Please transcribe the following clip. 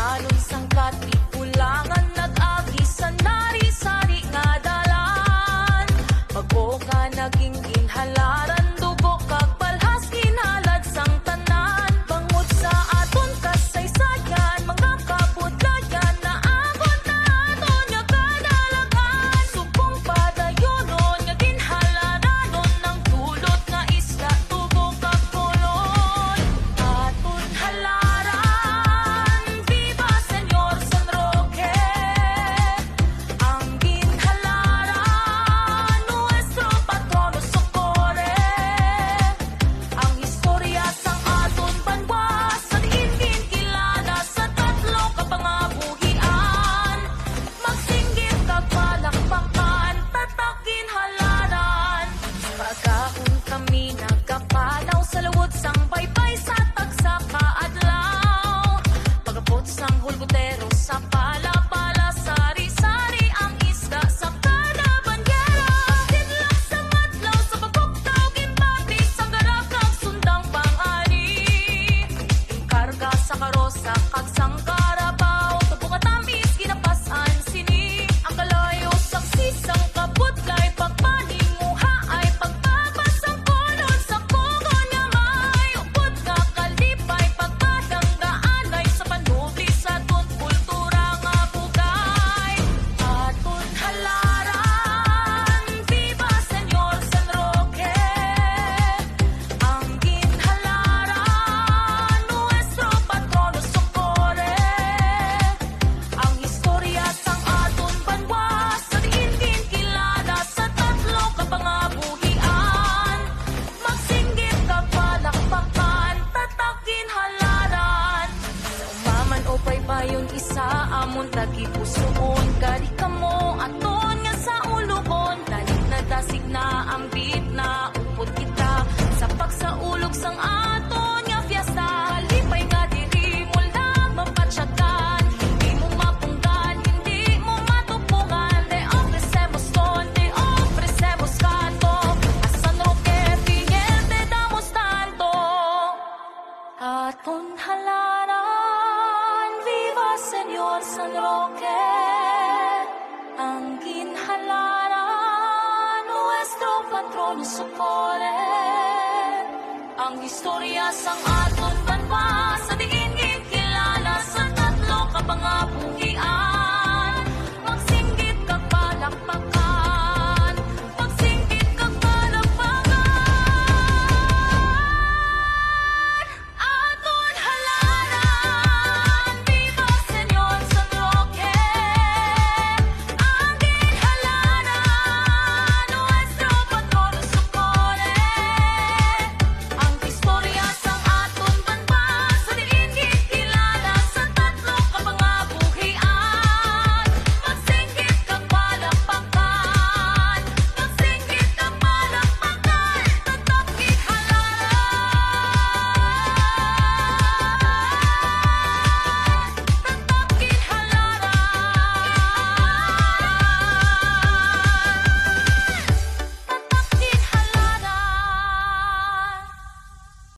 danon sangkat di kulangan nag-agi sa nari-sari nga dalan. Bago ka naging ginhalaran, dugo kag balhas ginhalad sang tanan. Bangod sa aton kasaysayan, mga kabudlayan na abot na aton nga kadalagan. Subong padayonon nga ginhalaranon ng dulot nga isla, tubo kag kolon. Aton halaran, viva Señor San Roque. Ang ginhalaran, nuestro patrono socorre. Ang istorya sang aton banwa, sa diin kilala sa tatlo ka pangabuhian. Magsinggit kag palakpakan, tatak ginhalaran. Pagkaon kami nagkapalaw sa lawod sang baybay sa tagsa kaadlaw. Pagabot sang hulgutero sa pala-pala, sari-sari ang isda sa kada bandyera. Tidlak sa madlaw sa pagkuktaw, ginbati sa garap kag sundang pang-ani. Karga sa karosa kag sang karabaw, tubong at tamis ginapasan sini. Ang kalayo sang sisang kabudlay, pagpaninguha ay pagpapasang kolon sa kugon nga may. Upod nga kalipay, pagpadanggaan ay sa panubli sa aton kultura nga bugay. Aton halaran, viva Señor San Roque. Ang ginhalaran, nuestro patrono socorre. Ang istorya sang aton banwa, sa diin kilala sa tatlo ka pangabuhian. Magsinggit kag palakpakan, tatak ginhalaran. Sa umaman o paypayon isa amon tagipusoon, kadi kamo aton nga sa ulubon. Dalit na dasig na ang bit na upod kita sa pagsaulog sang aton nga fiesta. Kalipay nga diri mo lang mapatsyagan, hindi mo mapunggan, hindi mo matupungan. Te ofrecemos ton, te ofrecemos canto, a San Roque fiel te damos tanto. Aton halaran, viva Señor San Roque. Ang ginhalaran, nuestro patrono socorre. Ang istorya sang aton